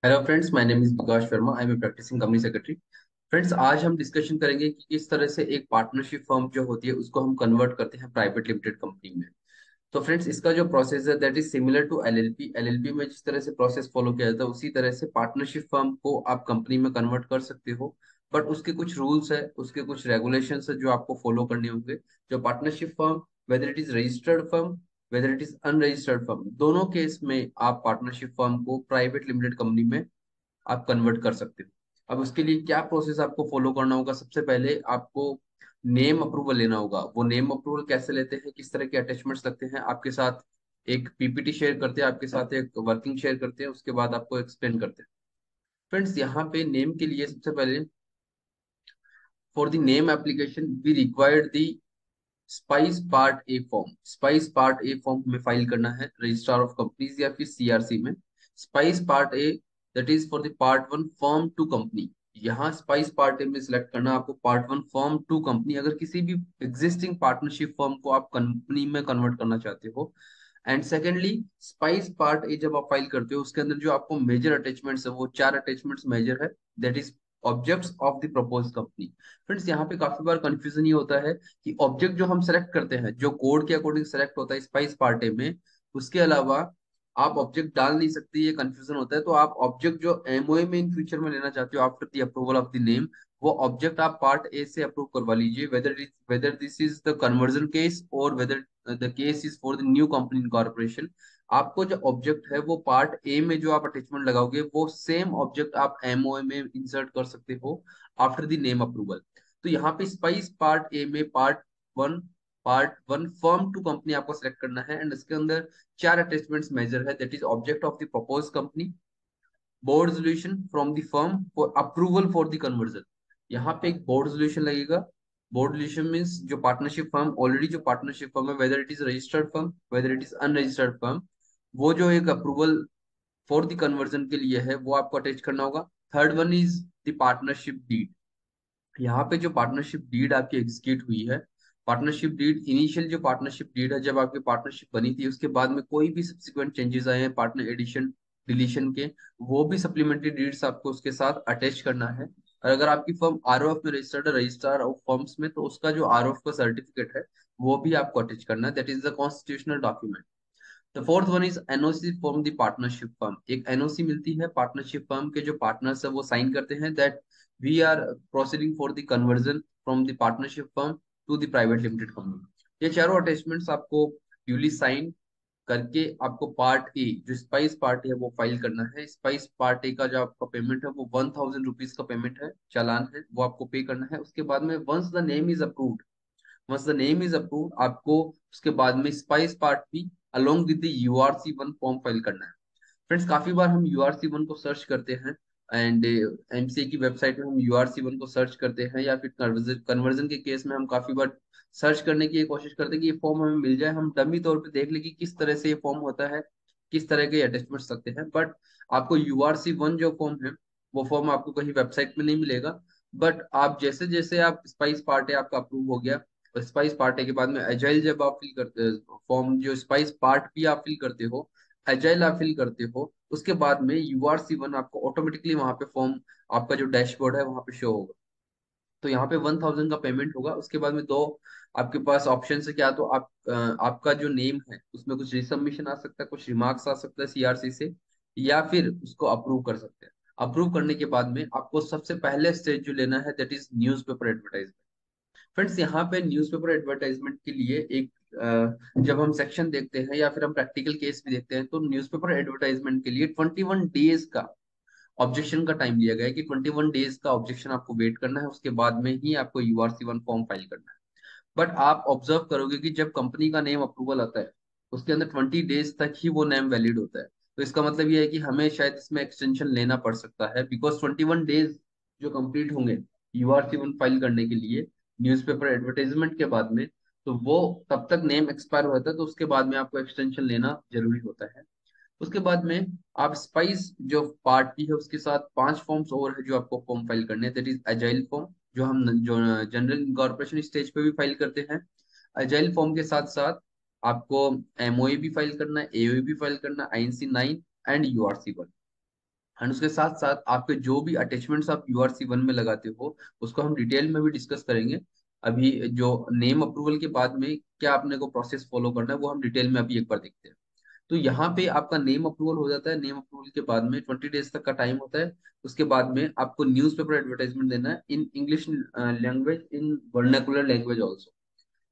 Hello friends, my name is Vikas Sharma. I am a practising company secretary. Friends, आज हम discussion करेंगे कि किस तरह से एक पार्टनरशिप फर्म जो होती है उसको हम कन्वर्ट करते हैं प्राइवेट लिमिटेड कंपनी में। तो फ्रेंड्स, इसका जो प्रोसेस है that is similar to LLP. LLP में जिस तरह से प्रोसेस फॉलो किया जाता है उसी तरह से पार्टनरशिप फर्म को आप कंपनी में कन्वर्ट कर सकते हो। बट उसके कुछ रूल्स है, उसके कुछ रेगुलेशंस है जो आपको फॉलो करने होंगे। जो partnership firm, whether it is registered firm, whether it is unregistered firm, दोनों केस में आप पार्टनरशिप फर्म को प्राइवेट लिमिटेड कंपनी में आप कन्वर्ट कर सकते हो। अब उसके लिए क्या प्रोसेस आपको फॉलो करना होगा? सबसे पहले आपको नेम अप्रूवल लेना होगा। वो नेम अप्रूवल कैसे लेते हैं, किस तरह के अटैचमेंट्स लगते हैं आपके साथ? एक पीपीटी शेयर करते हैं आपके साथ, एक वर्किंग शेयर करते हैं, उसके बाद आपको एक्सप्लेन करते हैं। फ्रेंड्स, यहाँ पे नेम के लिए सबसे पहले for the name application we required the spice part A form. Spice part A form हमें फाइल करना है रजिस्ट्रार ऑफ कंपनीज या फिर सीआरसी में। Spice part A that is for the part one firm to company. यहाँ spice part A में select करना है आपको part one firm to company. अगर किसी भी एग्जिस्टिंग पार्टनरशिप फर्म को आप कंपनी में कन्वर्ट करना चाहते हो। एंड सेकेंडली, स्पाइस पार्ट ए जब आप फाइल करते हो उसके अंदर जो आपको मेजर अटैचमेंट्स है वो चार अटैचमेंट्स मेजर है। That is objects of the propose company. Friends, यहाँ पे काफी बार कंफ्यूजन ये होता है कि ऑब्जेक्ट जो हम सेलेक्ट करते हैं जो कोड के अकॉर्डिंग सेलेक्ट होता है स्पाइस पार्टे में, उसके अलावा आप ऑब्जेक्ट डाल नहीं सकते। ये कंफ्यूजन होता है। तो आप ऑब्जेक्ट जो एमओए में इन फ्यूचर में लेना चाहते हो after the approval of the name, वो ऑब्जेक्ट आप पार्ट ए से अप्रूव करवा लीजिए। Whether this is the conversion case और whether the case is for the new company incorporation. आपको जो ऑब्जेक्ट है वो पार्ट ए में जो आप अटैचमेंट लगाओगे वो सेम ऑब्जेक्ट आप एमओए में इंसर्ट कर सकते हो आफ्टर द नेम अप्रूवल। तो यहाँ पे स्पाइस पार्ट ए में one part one firm to company आपको सेलेक्ट करना है। एंड इसके अंदर चार अटैचमेंट्स मेजर है। That is object of the propose company, board resolution from the firm for approval for the conversion. यहाँ पे एक बोर्ड रेजोल्यूशन लगेगा। बोर्ड रेजोल्यूशन मीन्स जो पार्टनरशिप फर्म ऑलरेडी जो पार्टनरशिप फर्म है, whether it is registered firm, whether it is unregistered firm, वो जो एक अप्रूवल फॉर द कन्वर्जन के लिए है वो आपको अटैच करना होगा। Third one is the partnership deed. यहाँ पे जो पार्टनरशिप डीड आपकी एग्जीक्यूट हुई है, पार्टनरशिप डीड इनिशियल जो पार्टनरशिप डीड है जब आपकी पार्टनरशिप बनी थी, उसके बाद में कोई भी सब्सिक्वेंट चेंजेस आए हैं पार्टनर एडिशन डिलीशन के, वो भी सप्लीमेंट्री डीड्स आपको उसके साथ अटैच करना है। और अगर आपकी फर्म आरओएफ में रजिस्टर्ड है, रजिस्ट्रार ऑफ फर्म्स में, तो उसका जो आरओएफ का सर्टिफिकेट है वो भी आपको अटैच करना है। That is the constitutional document. The fourth one is NOC from the partnership firm. एक एनओसी मिलती है पार्टनरशिप फर्म के जो पार्टनर्स है वो साइन करते हैं that we are proceeding for the conversion from the partnership firm to the private limited company. ये चारों अटैचमेंट्स आपको ड्यूली साइन करके आपको पार्ट ए जो स्पाइस पार्ट है वो फाइल करना है। स्पाइस पार्ट ए का जो आपका पेमेंट है वो 1000 रुपीज का पेमेंट है, चालान है, वो आपको पे करना है। उसके बाद में once the name is approved, once the name is approved, आपको उसके बाद में स्पाइस पार्ट भी along with the URC one form file करना है। फ्रेंड्स, काफी बार हम यूआरसी वन को सर्च करते हैं एंड एमसीए की वेबसाइट में हम यूआरसी वन को सर्च करते हैं, या फिर कन्वर्जन के केस में हम काफी बार सर्च करने की कोशिश करते हैं कि ये फॉर्म हमें मिल जाए, हम डमी तौर पे देख ले कि किस तरह से ये फॉर्म होता है, किस तरह के अटैचमेंट्स सकते हैं। बट आपको यूआरसी वन जो फॉर्म है वो फॉर्म आपको कहीं वेबसाइट में नहीं मिलेगा। बट आप जैसे जैसे आप स्पाइस पार्ट है आपका अप्रूव हो गया, और स्पाइस पार्ट है के बाद में एजाइल जब आप फिल करते फॉर्म जो स्पाइस पार्ट भी आप फिल करते हो, एजाइल आप फिल करते हो, उसके बाद में यूआरसी वन आपको ऑटोमेटिकली वहां पे फॉर्म आपका जो डैशबोर्ड है वहां पे शो होगा। तो यहाँ पे 1000 का पेमेंट होगा। उसके बाद में दो आपके पास ऑप्शन है क्या, तो आप आपका जो नेम है उसमें कुछ रिसबमिशन आ सकता है, कुछ रिमार्क्स आ सकता है सीआरसी से, या फिर उसको अप्रूव कर सकते हैं। अप्रूव करने के बाद में आपको सबसे पहले स्टेज जो लेना है that is newspaper advertisement. Friends, यहाँ पे न्यूज़पेपर एडवर्टाइजमेंट के लिए एक जब हम सेक्शन देखते हैं या फिर हम प्रैक्टिकल केस भी देखते हैं, तो न्यूज़पेपर एडवर्टाइजमेंट के लिए 21 डेज का ऑब्जेक्शन का टाइम लिया गया है कि 21 डेज का ऑब्जेक्शन आपको वेट करना है, उसके बाद में ही आपको यूआरसी वन फॉर्म फाइल करना है। बट आप ऑब्जर्व करोगे कि जब कंपनी का नेम अप्रूवल आता है उसके अंदर 20 डेज तक ही वो नेम वैलिड होता है। तो इसका मतलब ये है कि हमें शायद इसमें एक्सटेंशन लेना पड़ सकता है, बिकॉज 21 डेज जो कंप्लीट होंगे यूआरसी वन फाइल करने के लिए न्यूज़पेपर एडवर्टाइजमेंट के बाद में, तो वो तब तक नेम एक्सपायर होता है, तो उसके बाद में आपको एक्सटेंशन लेना जरूरी होता है। उसके बाद में आप स्पाइस जो पार्ट भी है उसके साथ 5 फॉर्म्स और है जो आपको फॉर्म फाइल करने हैं। दैट इज एजाइल फॉर्म, जो जनरल इनकॉर्पोरेशन स्टेज पे भी फाइल करते हैं। एजाइल फॉर्म के साथ साथ आपको एमओए भी फाइल करना है, एओए भी फाइल करना है, आईएनसी 9 एंड यूआरसी 1। एंड उसके साथ साथ आपके जो भी अटैचमेंट्स आप यूआरसी 1 में लगाते हो उसको हम डिटेल में भी डिस्कस करेंगे। अभी जो नेम अप्रूवल के बाद में क्या आपने को प्रोसेस फॉलो करना है वो हम डिटेल में अभी एक बार देखते हैं। तो यहाँ पे आपका नेम अप्रूवल हो जाता है। नेम अप्रूवल के बाद में 20 डेज तक का टाइम होता है। उसके बाद में आपको न्यूज़पेपर एडवर्टाइजमेंट देना है in English language, in vernacular language also.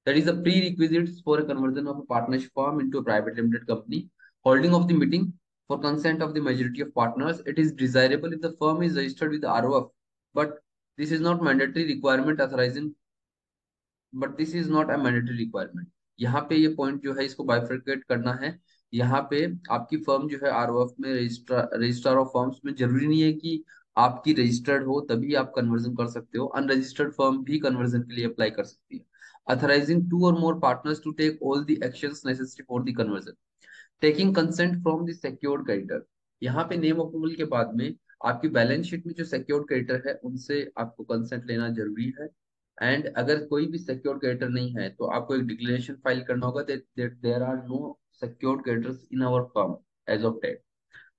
That is the prerequisites for a conversion of a partnership firm into a private limited company. Holding of the meeting for consent of the majority of partners. It is desirable if the firm is registered with the ROF, but this is not mandatory requirement authorizing, but this is not a mandatory requirement. यहाँ पे ये point जो है इसको bifurcate करना है। यहाँ पे आपकी फर्म जो है आरओएफ में रजिस्ट्रार ऑफ फर्म्स में जरूरी नहीं है कि आपकी रजिस्टर्ड हो तभी आप कन्वर्जन कर सकते हो। अनरजिस्टर्ड फर्म भी कन्वर्जन के लिए अप्लाई कर सकती है। Authorising two or more partners to take all the actions necessary for the conversion. Taking consent from the secured creditor. यहाँ पे नेम अप्रूवल के बाद में आपकी बैलेंस शीट में जो सिक्योर्ड क्रेडिटर है उनसे आपको कंसेंट लेना जरूरी है। एंड अगर कोई भी सिक्योर्ड क्रेडिटर नहीं है तो आपको एक डिक्लेरेशन फाइल करना होगा that there are no secured creditors in our firm as of date.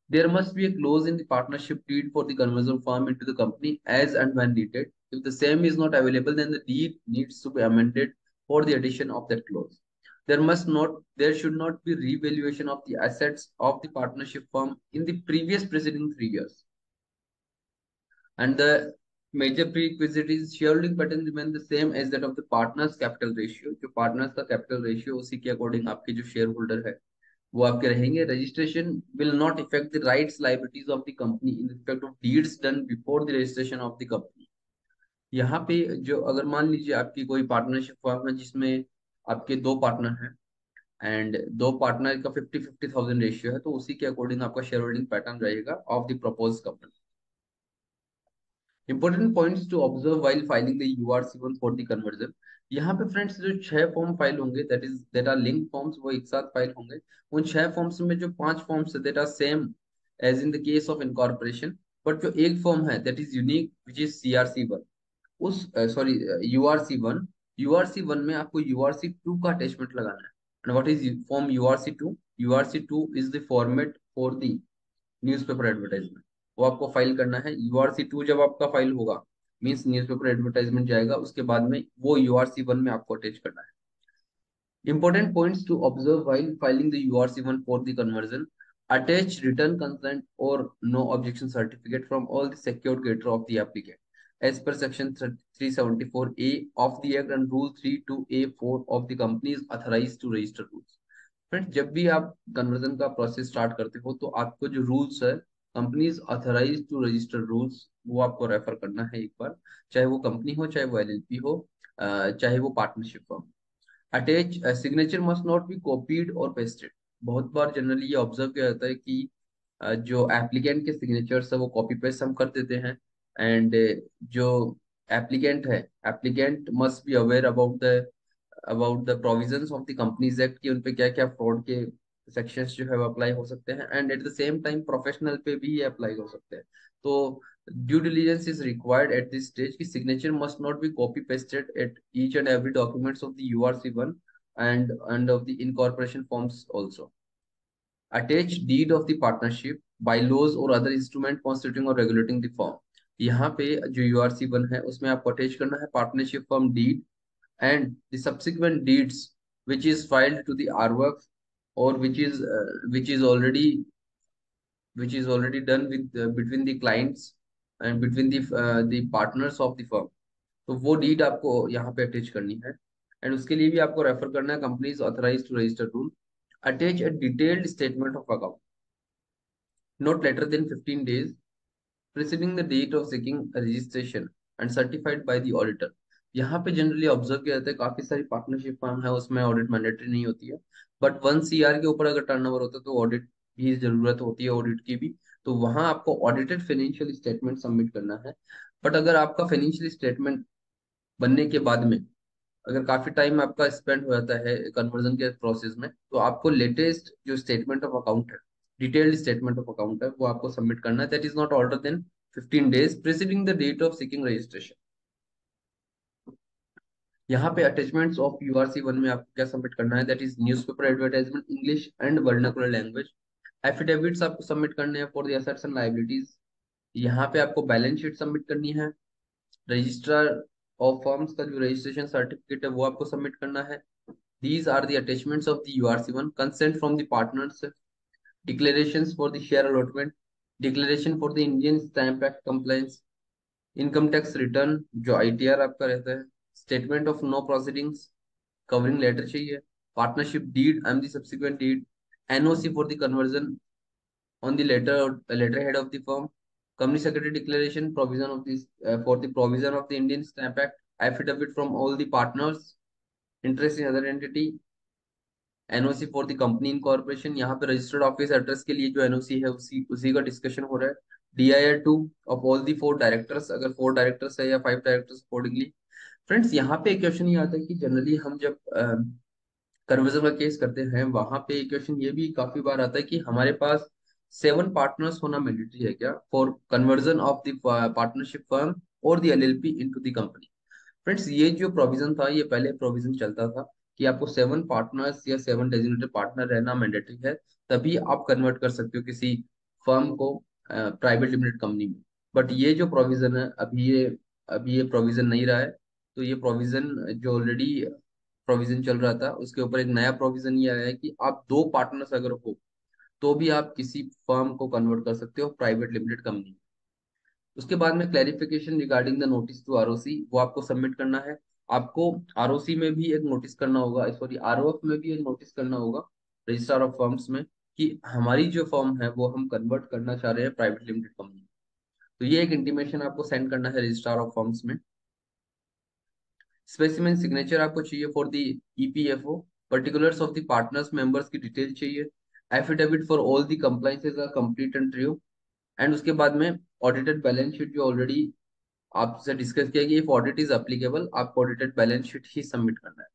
There must be a clause in the partnership deed for the conversion firm into the company as and when needed. If the same is not available, then the deed needs to be amended for the addition of that clause. There should not be revaluation of the assets of the partnership firm in the previous preceding 3 years. And the major prerequisite is shareholding pattern remain the same as that of the partners capital ratio. जो partners का capital ratio उसी के according आपके जो shareholder है वो आपके रहेंगे। Registration will not effect the rights liabilities of the company in respect of deeds done before the registration of the company. यहाँ पे जो अगर मान लीजिए आपकी कोई पार्टनरशिप फर्म है जिसमें आपके दो पार्टनर हैं एंड दो पार्टनर का 50-50,000 रेशियो है तो उसी के अकॉर्डिंग आपका शेयर होल्डिंग पैटर्न रहेगा of the propose company. Important points to observe while filing the URC 1 for the conversion. यहाँ पे फ्रेंड्स जो 6 फॉर्म फाइल होंगे दैट आर लिंक फॉर्म्स वो एक साथ फाइल होंगे। उन 6 फॉर्म्स में जो 5 फॉर्म्स है that are same as in the case of incorporation. But जो एक फॉर्म है that is unique which is CRC 1। उस सॉरी यूआरसी 1। यूआरसी 1 में आपको यूआरसी 2 का अटैचमेंट लगाना है। And what is form URC 2? URC 2 is the format for the newspaper advertisement. वो आपको फाइल करना है। यूआरसी 2 जब आपका फाइल होगा मीन्स न्यूज़पेपर एडवर्टाइजमेंट जाएगा उसके बाद में वो यूआरसी 1 में आपको अटैच करना है। Important points to observe while filing the URC 1 for the conversion. Attach written consent or no objection certificate from all the secured creditor of the applicant as per section 374A of the Act and Rule 32A4 of the company's authorized to register rules. Friends जब भी आप conversion का process start करते हो तो आपको जो rules है companies authorise to register rules वो आपको रेफर करना है एक बार। चाहे वो कंपनी हो चाहे वो एलएलपी हो चाहे वो partnership firm. Attach signature must not be copied और पेस्टेड। बहुत बार जनरली ये ऑब्जर्व किया जाता है कि जो एप्लीकेंट के सिग्नेचर्स है वो कॉपी पेस्ट हम कर देते हैं। एंड जो एप्लीकेंट है applicant must be aware about the provisions of the companies act कि उन पे क्या क्या फ्रॉड के सेक्शंस जो है वो अप्लाई हो सकते हैं। And at the same time professional पे भी ये अप्लाई हो सकते हैं। तो due diligence is required at this stage कि signature must not be copy pasted at each and every documents of the URC 1 and of the incorporation forms also. Attach deed of the partnership, bylaws or other instrument constituting or regulating the firm। यहाँ पे जो यूआरसी 1 है उसमें आपको attach करना है partnership firm deed and the subsequent deeds which is filed to the RWF or which is already done with between the clients and between the partners of the firm। तो वो डीड आपको यहाँ पे attach करनी है। And उसके लिए भी आपको रेफर करना है companies authorised to register rule. Attach a detailed statement of account not later than 15 days preceding the date of seeking registration and certified by the auditor। यहाँ पे जनरली ऑब्जर्व किया जाता है काफी सारी पार्टनरशिप फर्म है उसमें ऑडिट मैंडेटरी नहीं होती है। बट 1 CR के ऊपर अगर टर्नओवर होता है तो ऑडिट भी जरूरत होती है ऑडिट की भी। तो वहां आपको ऑडिटेड फाइनेंशियल स्टेटमेंट सबमिट करना है। बट अगर आपका फाइनेंशियल स्टेटमेंट बनने के बाद में अगर काफी टाइम आपका स्पेंड हो जाता है कन्वर्जन के प्रोसेस में तो आपको लेटेस्ट जो स्टेटमेंट ऑफ अकाउंट है डिटेल्ड स्टेटमेंट ऑफ अकाउंट है वो आपको सबमिट करना है। That is not older than 15 days preceding the date of seeking registration. यहाँ पे अटैचमेंट्स ऑफ यूआरसी 1 में आपको क्या सबमिट करना है that is newspaper advertisement English and vernacular language. Affidavits आपको सबमिट करने हैं for the assets and liabilities. यहाँ पे आपको बैलेंस शीट सबमिट करनी है। रजिस्ट्रार ऑफ फर्म्स का जो रजिस्ट्रेशन सर्टिफिकेट है वो आपको सबमिट करना है। These are the attachments of the URC one, consent from the partners, declarations for the share allotment, declaration for the Indian Stamp Act compliance, income tax return जो ITR आपका रहता है, statement of no proceedings, covering letter चाहिए, partnership deed and the subsequent deed, NOC for the conversion on the letter head of the firm, company secretary declaration provision of this for the provision of the Indian Stamp Act, affidavit from all the partners interest in other entity, NOC for the company incorporation. यहाँ पे registered office address के लिए जो NOC है उसी उसी का discussion हो रहा है। DIR 2 of all the 4 directors, अगर 4 डायरेक्टर्स है या 5 डायरेक्टर्स अकॉर्डिंगली। फ्रेंड्स यहाँ पे एक क्वेश्चन ये आता है कि जनरली हम जब कन्वर्जन का केस करते हैं वहां पे एक क्वेश्चन ये भी काफी बार आता है कि हमारे पास 7 पार्टनर्स होना मैंडेटरी है क्या for conversion of the partnership firm or the LLP into the company. Friends ये जो प्रोविजन था ये पहले प्रोविजन चलता था कि आपको 7 पार्टनर्स या 7 डेजिग्नेटेड पार्टनर रहना मैंडेटरी है, तभी आप कन्वर्ट कर सकते हो किसी फर्म को प्राइवेट लिमिटेड कंपनी में। बट ये जो प्रोविजन है अभी ये प्रोविजन नहीं रहा है। तो ये प्रोविजन जो ऑलरेडी प्रोविजन चल रहा था उसके ऊपर एक नया प्रोविजन ये आया है कि आप 2 पार्टनर्स अगर हो तो भी आप किसी फर्म को कन्वर्ट कर सकते हो प्राइवेट लिमिटेड कंपनी। उसके बाद में clarification regarding the notice to ROC वो आपको सबमिट करना है। आपको आरओसी में भी एक नोटिस करना होगा, सॉरी आरओएफ में भी एक नोटिस करना होगा रजिस्ट्रार ऑफ फर्म्स में कि हमारी जो फर्म है वो हम कन्वर्ट करना चाह रहे हैं प्राइवेट लिमिटेड कंपनी। तो ये एक इंटीमेशन आपको सेंड करना है रजिस्ट्रार ऑफ फर्म्स में। स्पेसिमेन सिग्नेचर आपको चाहिए for the EPFO, particulars of the partners members की डिटेल चाहिए, affidavit for all the compliances are complete and true. And उसके बाद में ऑडिटेड बैलेंस शीट जो ऑलरेडी आपसे डिस्कस किया कि इफ ऑडिट इज एप्लीकेबल आपको ऑडिटेड बैलेंस शीट ही सबमिट करना है।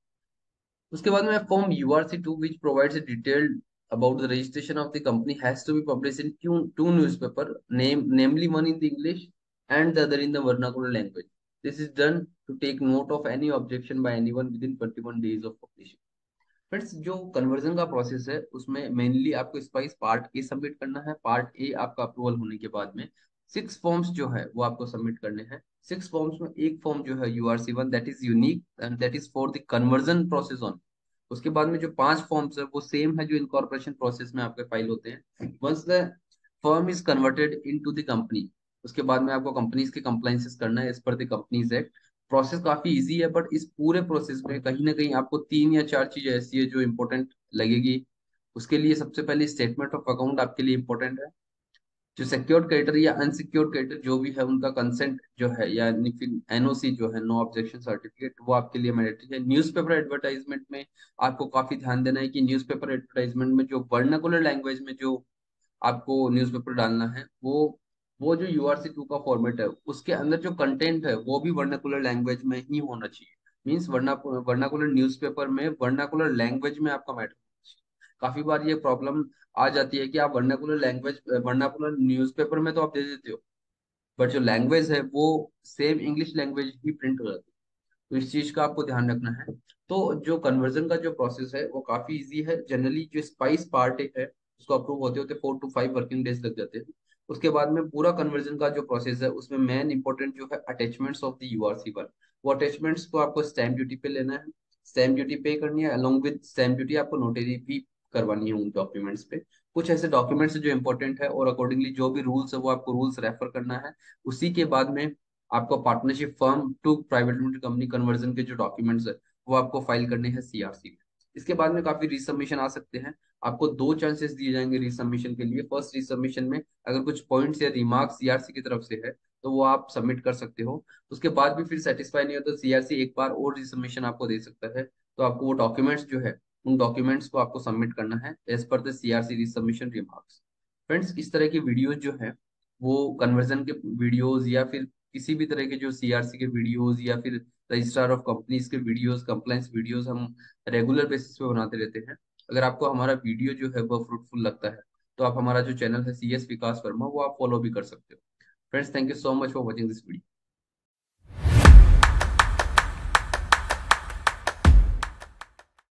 उसके बाद में form URC2 which provides a detailed about the registration of the company has to be published in two newspaper, namely one in the English and the other in the vernacular language. This is done to take note of any objection by anyone within 21 days of publishing. Friends जो conversion का process है उसमें mainly आपको spice part A submit करना है। Part A आपका approval होने के बाद में 6 फॉर्म्स जो है वो आपको सबमिट करने हैं। 6 फॉर्म्स में एक फॉर्म जो है URC1 that is unique and that is for the conversion process on. उसके बाद में जो 5 फॉर्म्स है वो सेम है जो इनकॉर्पोरेशन प्रोसेस में आपके फाइल होते हैं। Once the firm is converted into the company उसके बाद में आपको कंपनीज के कंप्लाइंसेस करना है as per the companies act. Process काफी इजी है बट इस पूरे प्रोसेस में कहीं ना कहीं आपको 3 या 4 चीजें ऐसी है जो इंपॉर्टेंट लगेगी। उसके लिए सबसे पहले स्टेटमेंट ऑफ अकाउंट आपके लिए इंपॉर्टेंट है। जो सिक्योर्ड क्रेडिटर या अनसिक्योर्ड क्रेडिटर जो भी है उनका कंसेंट जो है या फिर एनओसी जो है, नो ऑब्जेक्शन सर्टिफिकेट, वो आपके लिए मैंडेटरी है। न्यूज़पेपर एडवर्टाइजमेंट में आपको काफी ध्यान देना है कि न्यूज़पेपर एडवर्टाइजमेंट में जो वर्नाकुलर लैंग्वेज में जो आपको न्यूज़पेपर डालना है वो जो URC2 का फॉर्मेट है उसके अंदर जो कंटेंट है वो भी वर्नाकुलर लैंग्वेज में ही होना चाहिए। मीन्स वर्नाकुलर न्यूज़पेपर में वर्नाकुलर लैंग्वेज में आपका मैटर होना चाहिए। काफी बार ये प्रॉब्लम आ जाती है कि आप वर्नाकुलर न्यूज़पेपर में तो आप दे देते हो बट जो लैंग्वेज है वो सेम इंग्लिश लैंग्वेज ही प्रिंट हो जाती है। तो इस चीज का आपको ध्यान रखना है। तो जो कन्वर्जन का जो प्रोसेस है वो काफी इजी है। जनरली जो स्पाइस पार्ट है उसको अप्रूव होते होते 4 to 5 वर्किंग डेज लग जाते हैं। उसके बाद में पूरा कन्वर्जन का जो प्रोसेस है उसमें मेन इंपॉर्टेंट जो है अटैचमेंट्स ऑफ द URC1। वो अटैचमेंट्स को आपको स्टैम्प ड्यूटी पे लेना है, स्टैम्प ड्यूटी पे करनी है, अलॉन्ग विद स्टैम्प ड्यूटी आपको नोटरी भी करवानी है उन डॉक्यूमेंट्स पे। कुछ ऐसे डॉक्यूमेंट्स जो इंपॉर्टेंट है और अकॉर्डिंगली जो भी रूल्स है वो आपको रूल्स रेफर करना है। उसी के बाद में आपको partnership firm to private limited company conversion के जो डॉक्यूमेंट्स है वो आपको फाइल करने हैं CRC में। इसके बाद में काफी रीसबमिशन आ सकते हैं। आपको 2 चांसेस दिए जाएंगे रीसबमिशन के लिए। फर्स्ट रीसबमिशन में अगर कुछ पॉइंट्स या रिमार्क्स CRC की तरफ से है तो वो आप सबमिट कर सकते हो। उसके बाद भी फिर सेटिस्फाई नहीं होता तो CRC एक बार और रीसबमिशन आपको दे सकता है। तो आपको वो डॉक्यूमेंट्स जो है उन डॉक्यूमेंट्स को आपको सबमिट करना है as per the CRC resubmission remarks. Friends इस तरह की वीडियोज जो है वो कन्वर्जन के वीडियोज या फिर किसी भी तरह के जो CRC के वीडियोज या फिर रजिस्ट्रार ऑफ कंपनीज के वीडियोज, कंप्लायंस वीडियोज हम रेगुलर बेसिस पे बनाते रहते हैं। अगर आपको हमारा वीडियो जो है वो फ्रूटफुल लगता है तो आप हमारा जो चैनल है CS विकास वर्मा वो आप फॉलो भी कर सकते हो। Friends thank you so much for watching this video.